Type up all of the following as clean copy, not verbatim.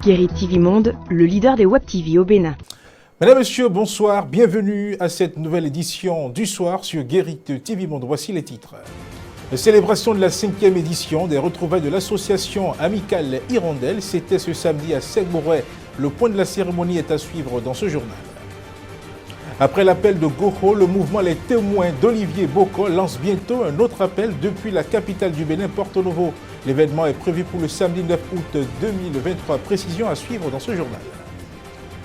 Guérit TV Monde, le leader des Web TV au Bénin. Mesdames, Messieurs, bonsoir. Bienvenue à cette nouvelle édition du soir sur Guérit TV Monde. Voici les titres. La célébration de la 5e édition des retrouvailles de l'association amicale Hirondelle, c'était ce samedi à Segbouré. Le point de la cérémonie est à suivre dans ce journal. Après l'appel de Goho, le mouvement Les Témoins d'Olivier Boko lance bientôt un autre appel depuis la capitale du Bénin, Porto Novo. L'événement est prévu pour le samedi 9 août 2023. Précision à suivre dans ce journal.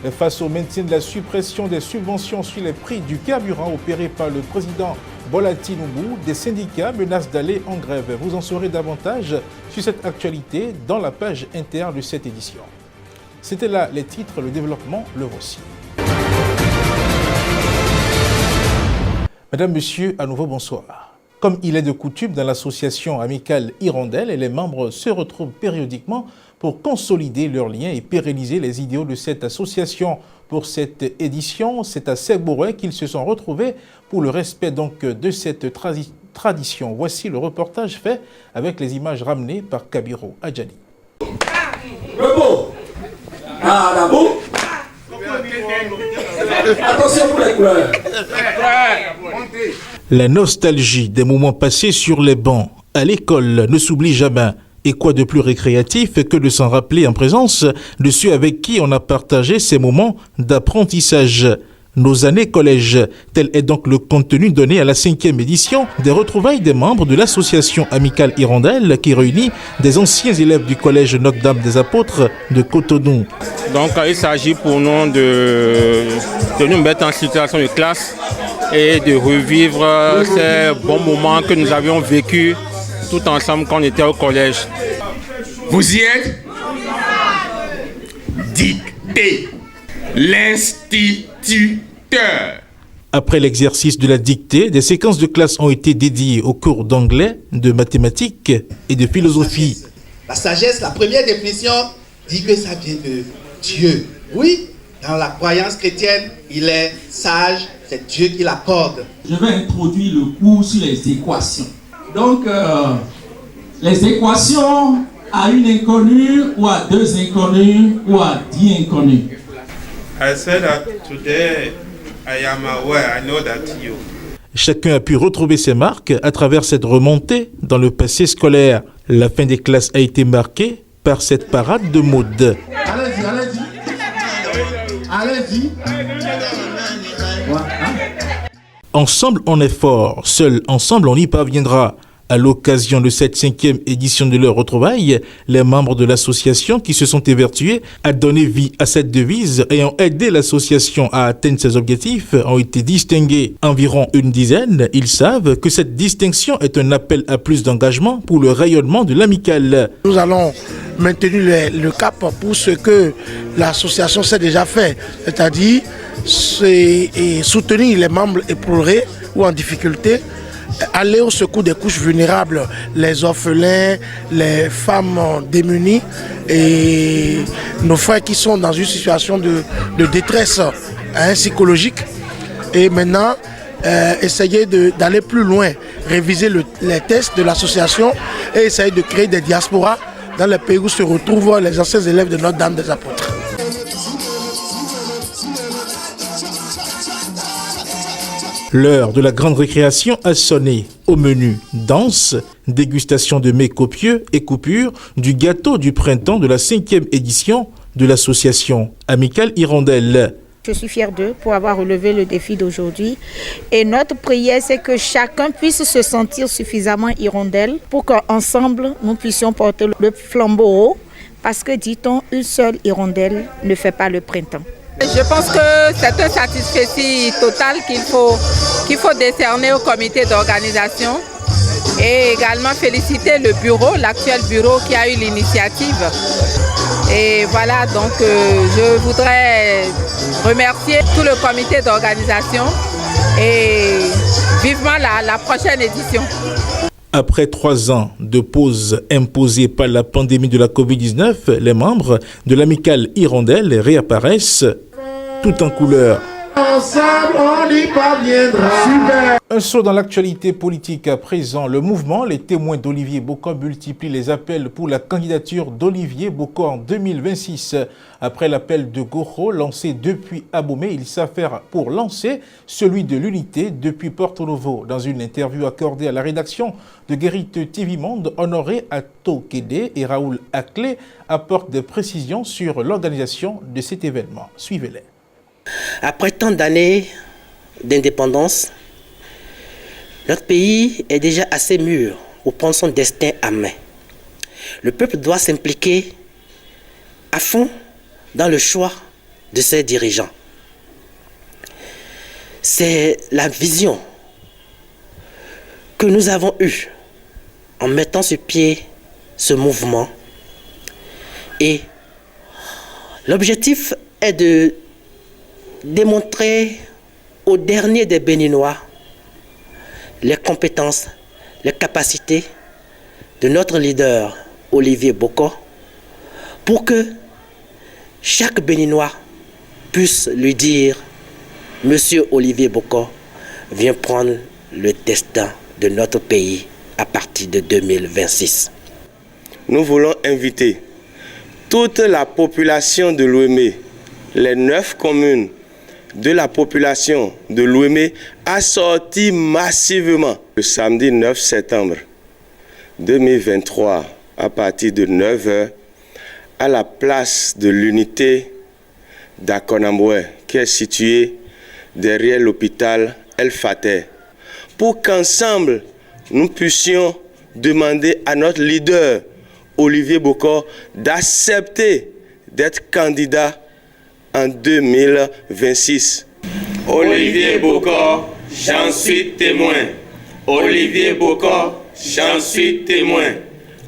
Et face au maintien de la suppression des subventions sur les prix du carburant opéré par le président Bola Tinubu, des syndicats menacent d'aller en grève. Vous en saurez davantage sur cette actualité dans la page interne de cette édition. C'était là les titres, le développement, le voici. Mesdames, Messieurs, à nouveau bonsoir. Comme il est de coutume dans l'association amicale Hirondelle, les membres se retrouvent périodiquement pour consolider leurs liens et pérenniser les idéaux de cette association. Pour cette édition, c'est à Segbouré qu'ils se sont retrouvés pour le respect donc de cette tradition. Voici le reportage fait avec les images ramenées par Kabiro Adjani. Attention pour les couleurs. La nostalgie des moments passés sur les bancs à l'école ne s'oublie jamais. Et quoi de plus récréatif que de s'en rappeler en présence de ceux avec qui on a partagé ces moments d'apprentissage. Nos années collège, tel est donc le contenu donné à la 5e édition des retrouvailles des membres de l'association amicale Hirondelle qui réunit des anciens élèves du collège Notre-Dame des Apôtres de Cotonou. Donc il s'agit pour nous de nous mettre en situation de classe et de revivre ces bons moments que nous avions vécus tout ensemble quand on était au collège. Vous y êtes? Dictée. L'instituteur. Après l'exercice de la dictée, des séquences de classe ont été dédiées aux cours d'anglais, de mathématiques et de philosophie. La sagesse, la première définition, dit que ça vient de Dieu. Oui, dans la croyance chrétienne, il est sage, c'est Dieu qui l'accorde. Je vais introduire le cours sur les équations. Donc, les équations à une inconnue ou à deux inconnues ou à 10 inconnus. I said that today I am aware, I know that you. Chacun a pu retrouver ses marques à travers cette remontée dans le passé scolaire. La fin des classes a été marquée par cette parade de mode. Allez-y, allez-y. Allez-y. Ensemble on est fort, seul ensemble on y parviendra. À l'occasion de cette 5e édition de leur retrouvailles, les membres de l'association qui se sont évertués à donner vie à cette devise et ont aidé l'association à atteindre ses objectifs ont été distingués. Environ une dizaine, ils savent que cette distinction est un appel à plus d'engagement pour le rayonnement de l'amicale. Nous allons maintenir le cap pour ce que l'association s'est déjà fait, c'est-à-dire soutenir les membres éplorés ou en difficulté, aller au secours des couches vulnérables, les orphelins, les femmes démunies et nos frères qui sont dans une situation de détresse psychologique. Et maintenant, essayer d'aller plus loin, réviser les tests de l'association et essayer de créer des diasporas dans les pays où se retrouvent les anciens élèves de Notre-Dame des Apôtres. L'heure de la grande récréation a sonné. Au menu, danse, dégustation de mets copieux et coupures du gâteau du printemps de la 5e édition de l'association amicale Hirondelle. Je suis fière d'eux pour avoir relevé le défi d'aujourd'hui. Et notre prière, c'est que chacun puisse se sentir suffisamment hirondelle pour qu'ensemble, nous puissions porter le flambeau haut. Parce que, dit-on, une seule hirondelle ne fait pas le printemps. Je pense que c'est un satisfecit total qu'il faut décerner au comité d'organisation et également féliciter le bureau, l'actuel bureau qui a eu l'initiative. Et voilà, donc je voudrais remercier tout le comité d'organisation et vivement la prochaine édition. Après 3 ans de pause imposée par la pandémie de la Covid-19, les membres de l'amicale Hirondelle réapparaissent tout en couleur. Ensemble, on y parviendra. Super. Un saut dans l'actualité politique à présent. Le mouvement Les Témoins d'Olivier Boko multiplie les appels pour la candidature d'Olivier Boko en 2026. Après l'appel de Goro lancé depuis Abomey, il s'affaire pour lancer celui de l'unité depuis Porto Novo. Dans une interview accordée à la rédaction de Guérite TV Monde, Honoré Atokede et Raoul Akle apportent des précisions sur l'organisation de cet événement. Suivez-les. Après tant d'années d'indépendance, notre pays est déjà assez mûr pour prendre son destin à main. Le peuple doit s'impliquer à fond dans le choix de ses dirigeants. C'est la vision que nous avons eue en mettant sur pied ce mouvement. Et l'objectif est de démontrer aux derniers des Béninois les compétences, les capacités de notre leader Olivier Boko pour que chaque Béninois puisse lui dire « Monsieur Olivier Boko vient prendre le destin de notre pays à partir de 2026 ». Nous voulons inviter toute la population de Lomé, les 9 communes de la population de Lomé a sorti massivement le samedi 9 septembre 2023 à partir de 9h à la place de l'unité d'Akonamboué qui est située derrière l'hôpital El Fateh pour qu'ensemble nous puissions demander à notre leader Olivier Boko d'accepter d'être candidat en 2026. Olivier Boko, j'en suis témoin. Olivier Boko, j'en suis témoin.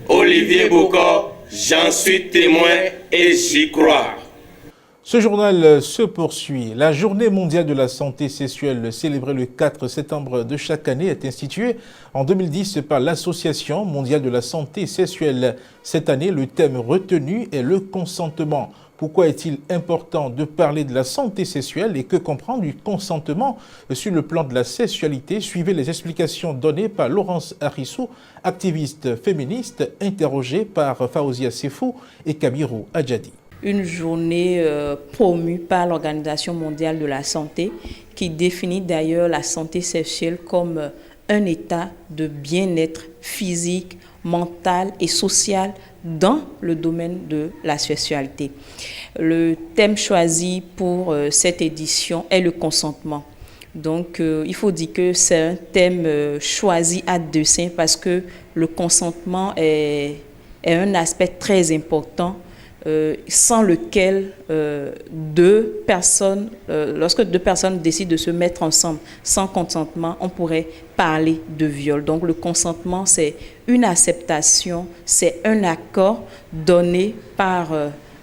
Olivier Boko, j'en suis témoin et j'y crois. Ce journal se poursuit. La Journée mondiale de la santé sexuelle, célébrée le 4 septembre de chaque année, est instituée en 2010 par l'Association mondiale de la santé sexuelle. Cette année, le thème retenu est le consentement. Pourquoi est-il important de parler de la santé sexuelle et que comprendre du consentement sur le plan de la sexualité? Suivez les explications données par Laurence Harissou, activiste féministe, interrogée par Faouzia Sefou et Kabirou Adjadi. Une journée promue par l'Organisation mondiale de la santé qui définit d'ailleurs la santé sexuelle comme un état de bien-être physique, mental et social dans le domaine de la sexualité. Le thème choisi pour cette édition est le consentement. Donc, il faut dire que c'est un thème choisi à dessein parce que le consentement est un aspect très important sans lequel lorsque deux personnes décident de se mettre ensemble sans consentement, on pourrait parler de viol. Donc le consentement, c'est une acceptation, c'est un accord donné par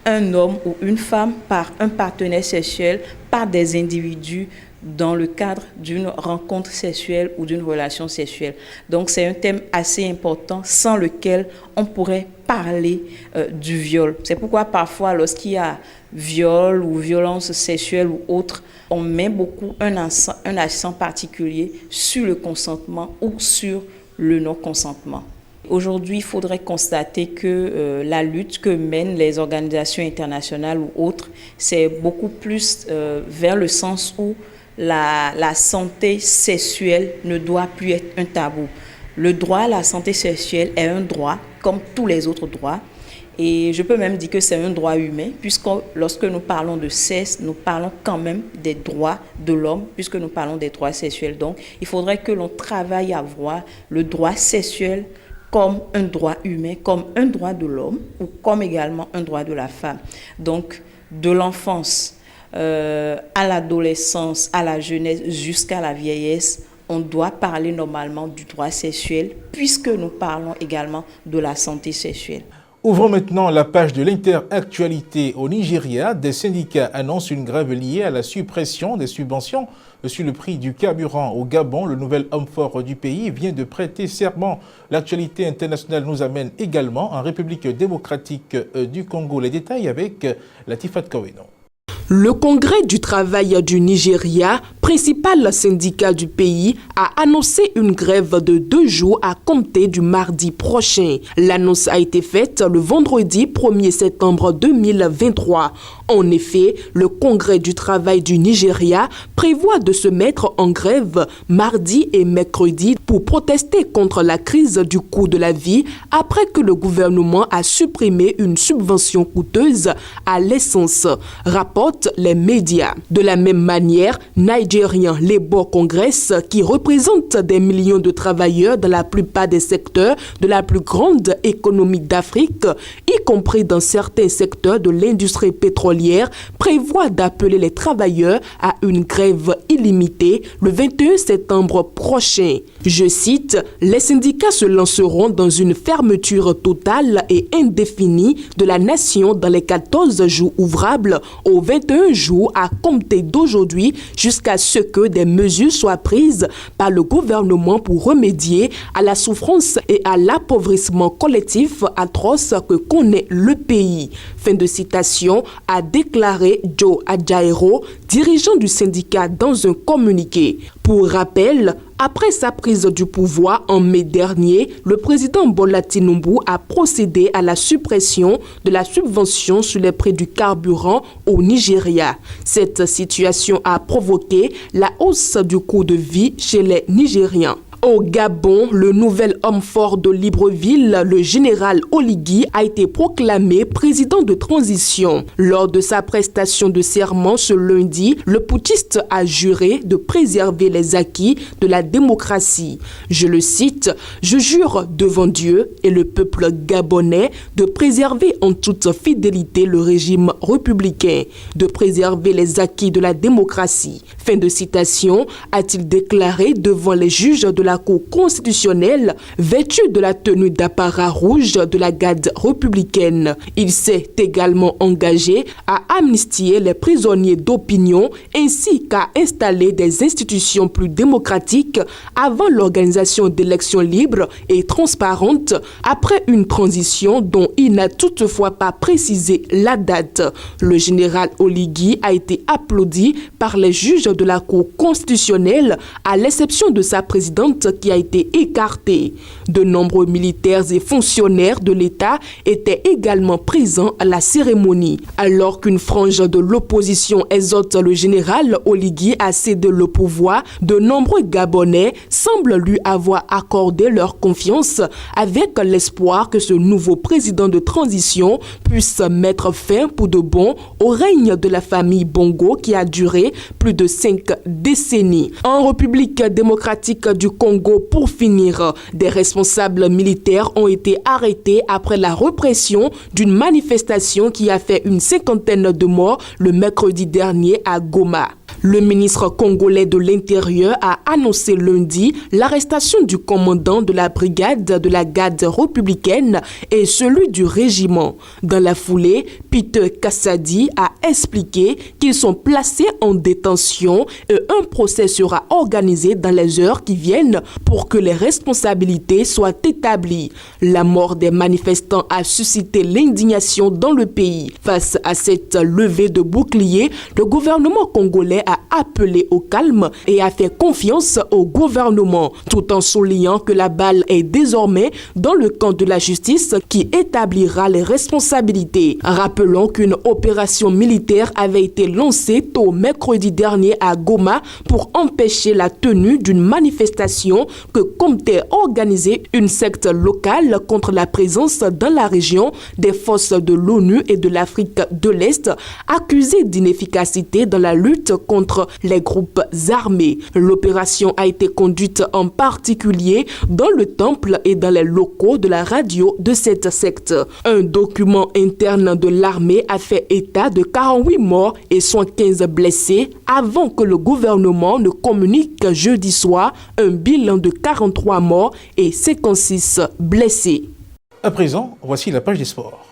un homme ou une femme, par un partenaire sexuel, par des individus dans le cadre d'une rencontre sexuelle ou d'une relation sexuelle. Donc c'est un thème assez important sans lequel on pourrait parler du viol. C'est pourquoi parfois lorsqu'il y a viol ou violence sexuelle ou autre, on met beaucoup un accent particulier sur le consentement ou sur le non-consentement. Aujourd'hui, il faudrait constater que la lutte que mènent les organisations internationales ou autres, c'est beaucoup plus vers le sens où la santé sexuelle ne doit plus être un tabou. Le droit à la santé sexuelle est un droit comme tous les autres droits. Et je peux même dire que c'est un droit humain, puisque lorsque nous parlons de sexe, nous parlons quand même des droits de l'homme, puisque nous parlons des droits sexuels. Donc, il faudrait que l'on travaille à voir le droit sexuel comme un droit humain, comme un droit de l'homme, ou comme également un droit de la femme. Donc, de l'enfance à l'adolescence, à la jeunesse, jusqu'à la vieillesse, on doit parler normalement du droit sexuel, puisque nous parlons également de la santé sexuelle. Ouvrons maintenant la page de l'interactualité au Nigeria. Des syndicats annoncent une grève liée à la suppression des subventions sur le prix du carburant au Gabon. Le nouvel homme fort du pays vient de prêter serment. L'actualité internationale nous amène également en République démocratique du Congo. Les détails avec Latifat Kaweno. Le Congrès du travail du Nigeria, principal syndicat du pays, a annoncé une grève de 2 jours à compter du mardi prochain. L'annonce a été faite le vendredi 1er septembre 2023. En effet, le Congrès du travail du Nigeria prévoit de se mettre en grève mardi et mercredi pour protester contre la crise du coût de la vie après que le gouvernement a supprimé une subvention coûteuse à l'essence, rapportent les médias. De la même manière, Nigerian Labour Congress, qui représente des millions de travailleurs dans la plupart des secteurs de la plus grande économie d'Afrique, y compris dans certains secteurs de l'industrie pétrolière, prévoit d'appeler les travailleurs à une grève illimitée le 21 septembre prochain. Je cite, « Les syndicats se lanceront dans une fermeture totale et indéfinie de la nation dans les 14 jours ouvrables aux 21 jours à compter d'aujourd'hui jusqu'à ce que des mesures soient prises par le gouvernement pour remédier à la souffrance et à l'appauvrissement collectif atroce que connaît le pays. » Fin de citation, a déclaré Joe Ajaero, dirigeant du syndicat dans un communiqué. Pour rappel, après sa prise du pouvoir en mai dernier, le président Bola Tinubu a procédé à la suppression de la subvention sur les prix du carburant au Nigeria. Cette situation a provoqué la hausse du coût de vie chez les Nigérians. Au Gabon, le nouvel homme fort de Libreville, le général Oligui, a été proclamé président de transition. Lors de sa prestation de serment ce lundi, le putschiste a juré de préserver les acquis de la démocratie. Je le cite, « Je jure devant Dieu et le peuple gabonais de préserver en toute fidélité le régime républicain, de préserver les acquis de la démocratie. » Fin de citation, a-t-il déclaré devant les juges de la Cour constitutionnelle, vêtu de la tenue d'apparat rouge de la garde républicaine. Il s'est également engagé à amnistier les prisonniers d'opinion ainsi qu'à installer des institutions plus démocratiques avant l'organisation d'élections libres et transparentes après une transition dont il n'a toutefois pas précisé la date. Le général Oligui a été applaudi par les juges de la Cour constitutionnelle à l'exception de sa présidente qui a été écartée. De nombreux militaires et fonctionnaires de l'État étaient également présents à la cérémonie. Alors qu'une frange de l'opposition exhorte le général Oligui à céder le pouvoir, de nombreux Gabonais semblent lui avoir accordé leur confiance avec l'espoir que ce nouveau président de transition puisse mettre fin pour de bon au règne de la famille Bongo qui a duré plus de 5 décennies. En République démocratique du Congo, pour finir, des responsables militaires ont été arrêtés après la répression d'une manifestation qui a fait une 50aine de morts le mercredi dernier à Goma. Le ministre congolais de l'Intérieur a annoncé lundi l'arrestation du commandant de la brigade de la garde républicaine et celui du régiment. Dans la foulée, Peter Kassadi a expliqué qu'ils sont placés en détention et un procès sera organisé dans les heures qui viennent pour que les responsabilités soient établies. La mort des manifestants a suscité l'indignation dans le pays. Face à cette levée de bouclier, le gouvernement congolais a appelé au calme et a fait confiance au gouvernement, tout en soulignant que la balle est désormais dans le camp de la justice qui établira les responsabilités. Rappelons qu'une opération militaire avait été lancée tôt mercredi dernier à Goma pour empêcher la tenue d'une manifestation que comptait organiser une secte locale contre la présence dans la région des forces de l'ONU et de l'Afrique de l'Est, accusées d'inefficacité dans la lutte contre les groupes armés. L'opération a été conduite en particulier dans le temple et dans les locaux de la radio de cette secte. Un document interne de l'armée a fait état de 48 morts et 115 blessés avant que le gouvernement ne communique jeudi soir un bilan de 43 morts et 56 blessés. À présent, voici la page des sports.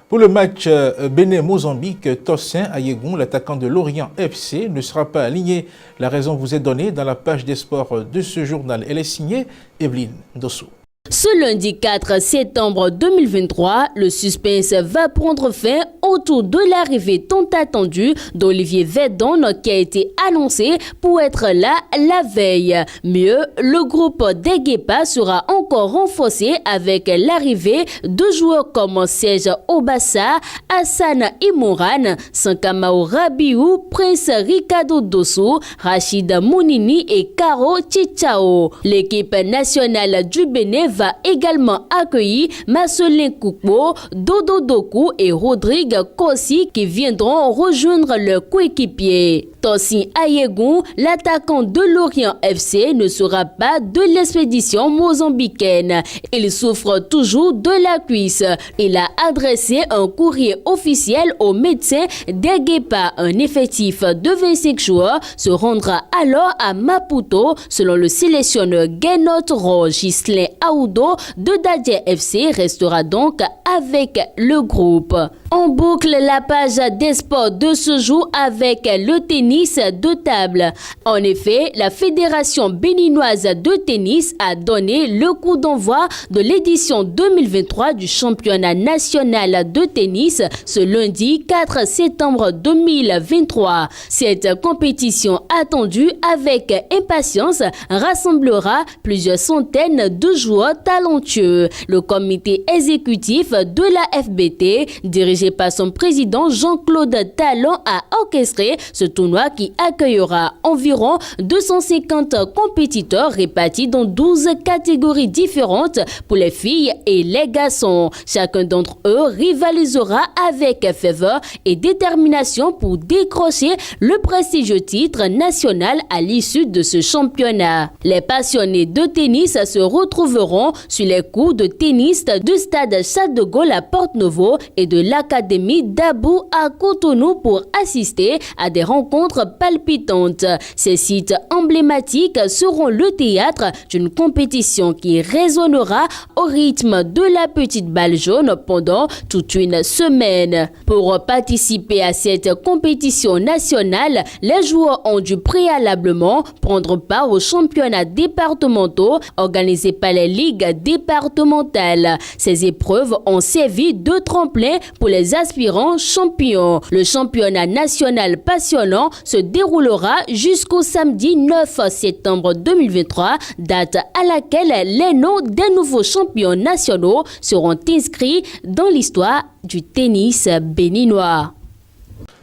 Pour le match Bénin-Mozambique, Tossin Ayegun, l'attaquant de Lorient FC, ne sera pas aligné. La raison vous est donnée dans la page des sports de ce journal. Elle est signée Evelyne Dossou. Ce lundi 4 septembre 2023, le suspense va prendre fin autour de l'arrivée tant attendue d'Olivier Védon qui a été annoncé pour être là la veille. Mieux, le groupe d'Egepa sera encore renforcé avec l'arrivée de joueurs comme Serge Obassa, Hassan Imouran, Sankamao Rabiou, Prince Ricardo Dosso, Rachid Mounini et Karo Chichao. L'équipe nationale du Bénin va également accueillir Marcelin Koukpo, Dodo Doku et Rodrigue Kossi qui viendront rejoindre leurs coéquipiers. Tossin Ayegou, l'attaquant de Lorient FC, ne sera pas de l'expédition mozambicaine. Il souffre toujours de la cuisse. Il a adressé un courrier officiel au médecin d'Egepa. Un effectif de 25 joueurs se rendra alors à Maputo, selon le sélectionneur Guénot Roche. Ghislain Aoudo de Dadje FC restera donc avec le groupe. On boucle la page des sports de ce jour avec le tennis de table. En effet, la Fédération béninoise de tennis a donné le coup d'envoi de l'édition 2023 du championnat national de tennis ce lundi 4 septembre 2023. Cette compétition attendue avec impatience rassemblera plusieurs centaines de joueurs talentueux. Le comité exécutif de la FBT, dirigé par son président Jean-Claude Talon, a orchestré ce tournoi qui accueillera environ 250 compétiteurs répartis dans 12 catégories différentes pour les filles et les garçons. Chacun d'entre eux rivalisera avec ferveur et détermination pour décrocher le prestigieux titre national à l'issue de ce championnat. Les passionnés de tennis se retrouveront sur les cours de tennis du stade Charles de Gaulle à Porte-Novo et de l'académie d'Abou à Cotonou pour assister à des rencontres palpitantes. Ces sites emblématiques seront le théâtre d'une compétition qui résonnera au rythme de la petite balle jaune pendant toute une semaine. Pour participer à cette compétition nationale, les joueurs ont dû préalablement prendre part aux championnats départementaux organisés par les ligues départementales. Ces épreuves ont servi de tremplin pour les aspirants champions. Le championnat national passionnant se déroulera jusqu'au samedi 9 septembre 2023, date à laquelle les noms des nouveaux champions nationaux seront inscrits dans l'histoire du tennis béninois.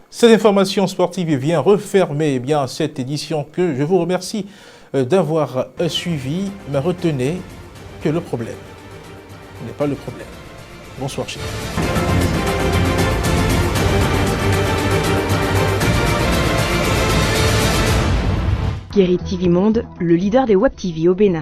Cette information sportive vient refermer cette édition que je vous remercie d'avoir suivi, mais retenez que le problème n'est pas le problème. Bonsoir chez vous. Guérit TV Monde, le leader des Web TV au Bénin.